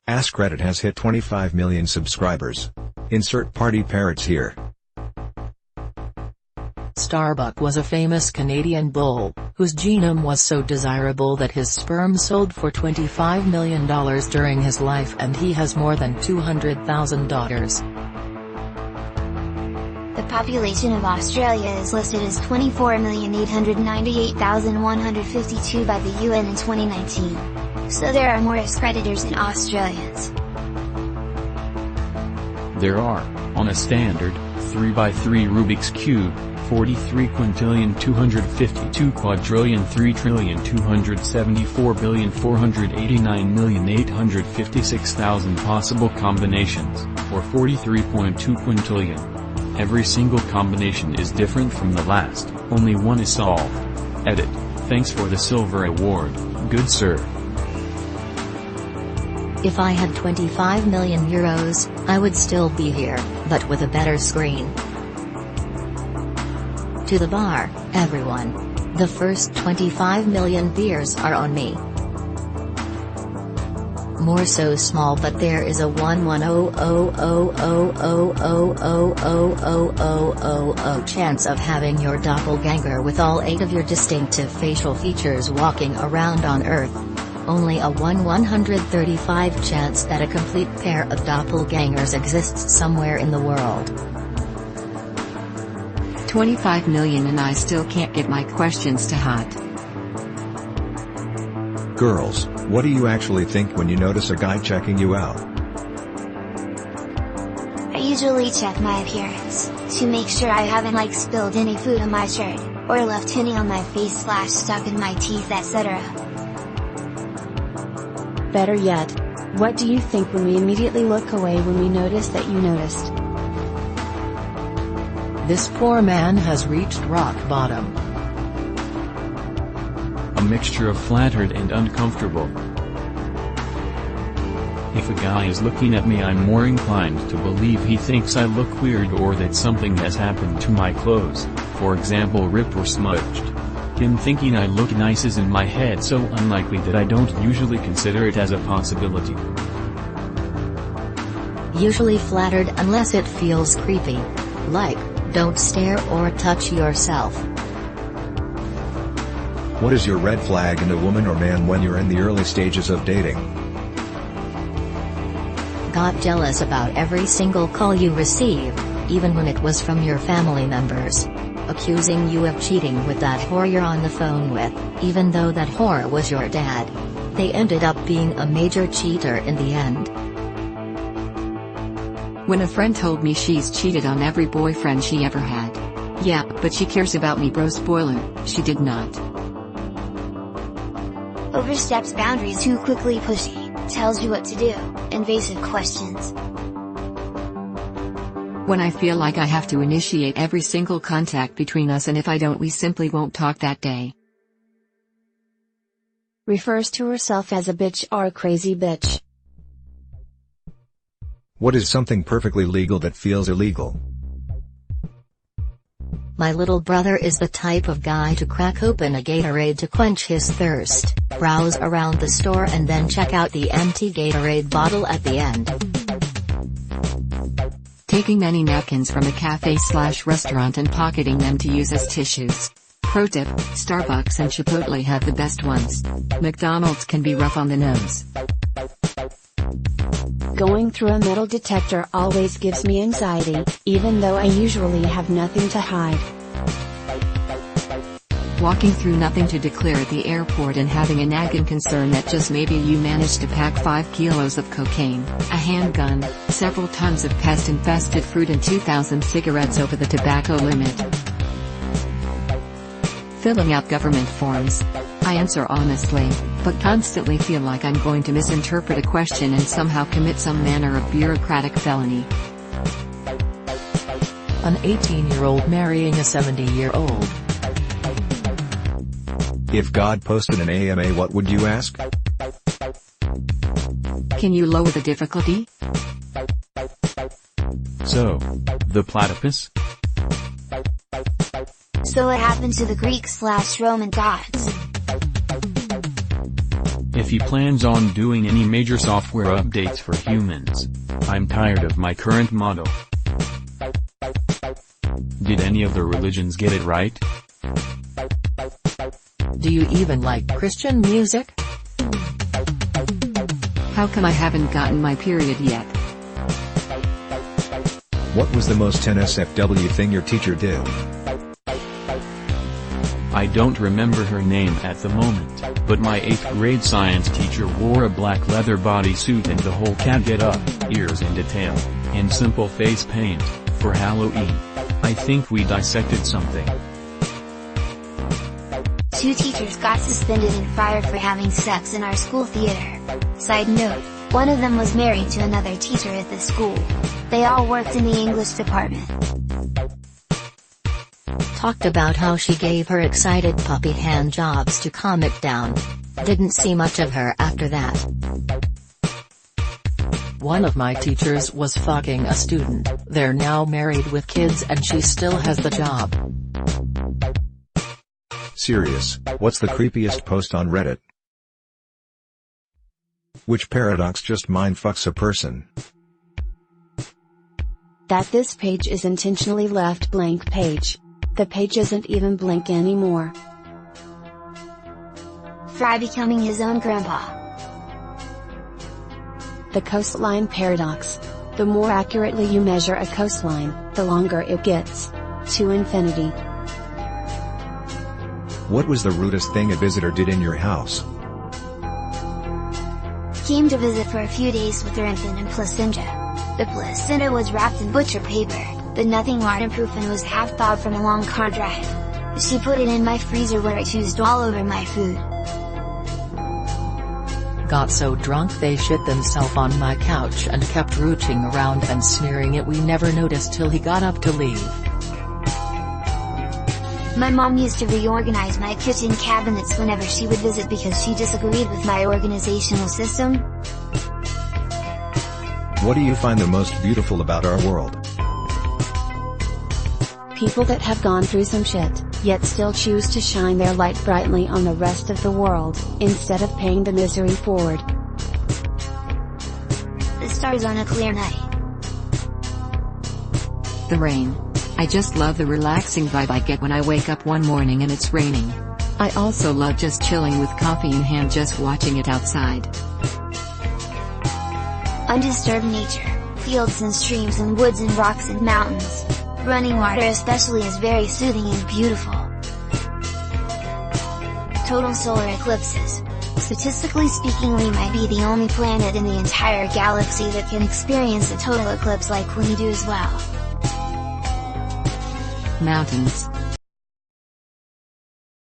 AskReddit has hit 25 million subscribers. Insert party parrots here. Starbuck was a famous Canadian bull, whose genome was so desirable that his sperm sold for $25 million during his life, and he has more than 200,000 daughters. The population of Australia is listed as 24,898,152 by the UN in 2019. So there are more AskRedditors than Australians. There are, on a standard, 3x3 Rubik's Cube, 43,252,3,274,489,856,000 possible combinations, or 43.2 quintillion. Every single combination is different from the last, only one is solved. Edit. Thanks for the silver award, good sir. If I had 25 million euros, I would still be here, but with a better screen. To the bar, everyone. The first 25 million beers are on me. More so small, but there is a 1/100,000,000,000,000,000,000,000 chance of having your doppelganger with all 8 of your distinctive facial features walking around on Earth. Only a 1/135 chance that a complete pair of doppelgangers exists somewhere in the world. 25 million and I still can't get my questions to hot. Girls, what do you actually think when you notice a guy checking you out? I usually check my appearance, to make sure I haven't spilled any food on my shirt, or left any on my face / stuck in my teeth, etc. Better yet, what do you think when we immediately look away when we notice that you noticed? This poor man has reached rock bottom. A mixture of flattered and uncomfortable. If a guy is looking at me, I'm more inclined to believe he thinks I look weird or that something has happened to my clothes, for example ripped or smudged. Him thinking I look nice is in my head so unlikely that I don't usually consider it as a possibility. Usually flattered unless it feels creepy. Like, don't stare or touch yourself. What is your red flag in a woman or man when you're in the early stages of dating? Got jealous about every single call you receive, even when it was from your family members. Accusing you of cheating with that whore you're on the phone with, even though that whore was your dad. They ended up being a major cheater in the end. When a friend told me she's cheated on every boyfriend she ever had. Yeah, but she cares about me, bro. Spoiler, she did not. Oversteps boundaries too quickly, pushy, tells you what to do, invasive questions. When I feel like I have to initiate every single contact between us, and if I don't, we simply won't talk that day. Refers to herself as a bitch or a crazy bitch. What is something perfectly legal that feels illegal? My little brother is the type of guy to crack open a Gatorade to quench his thirst, browse around the store and then check out the empty Gatorade bottle at the end. Taking many napkins from a cafe/restaurant and pocketing them to use as tissues. Pro tip, Starbucks and Chipotle have the best ones. McDonald's can be rough on the nose. Going through a metal detector always gives me anxiety, even though I usually have nothing to hide. Walking through nothing to declare at the airport and having a nagging concern that just maybe you managed to pack 5 kilos of cocaine, a handgun, several tons of pest-infested fruit and 2,000 cigarettes over the tobacco limit. Filling out government forms. I answer honestly, but constantly feel like I'm going to misinterpret a question and somehow commit some manner of bureaucratic felony. An 18-year-old marrying a 70-year-old. If God posted an AMA, what would you ask? Can you lower the difficulty? So, the platypus? So what happened to the Greek/Roman gods? if he plans on doing any major software updates for humans. I'm tired of my current model. Did any of the religions get it right? Do you even like Christian music? How come I haven't gotten my period yet? What was the most NSFW thing your teacher did? I don't remember her name at the moment, but my 8th grade science teacher wore a black leather bodysuit and the whole cat get up, ears and a tail, and simple face paint, for Halloween. I think we dissected something. 2 teachers got suspended and fired for having sex in our school theater. Side note, one of them was married to another teacher at the school. They all worked in the English department. Talked about how she gave her excited puppy hand jobs to calm it down. Didn't see much of her after that. One of my teachers was fucking a student. They're now married with kids and she still has the job. Serious, what's the creepiest post on Reddit? Which paradox just mindfucks a person? That this page is intentionally left blank page. The page isn't even blank anymore. Fry becoming his own grandpa. The coastline paradox. The more accurately you measure a coastline, the longer it gets. To infinity. What was the rudest thing a visitor did in your house? Came to visit for a few days with her infant and placenta. The placenta was wrapped in butcher paper, but nothing waterproof and was half thawed from a long car drive. She put it in my freezer where it oozed all over my food. Got so drunk they shit themselves on my couch and kept rooting around and smearing it. We never noticed till he got up to leave. My mom used to reorganize my kitchen cabinets whenever she would visit because she disagreed with my organizational system. What do you find the most beautiful about our world? People that have gone through some shit, yet still choose to shine their light brightly on the rest of the world, instead of paying the misery forward. The stars on a clear night. The rain. I just love the relaxing vibe I get when I wake up one morning and it's raining. I also love just chilling with coffee in hand, just watching it outside. Undisturbed nature, fields and streams and woods and rocks and mountains. Running water especially is very soothing and beautiful. Total solar eclipses. Statistically speaking, we might be the only planet in the entire galaxy that can experience a total eclipse like we do as well. Mountains.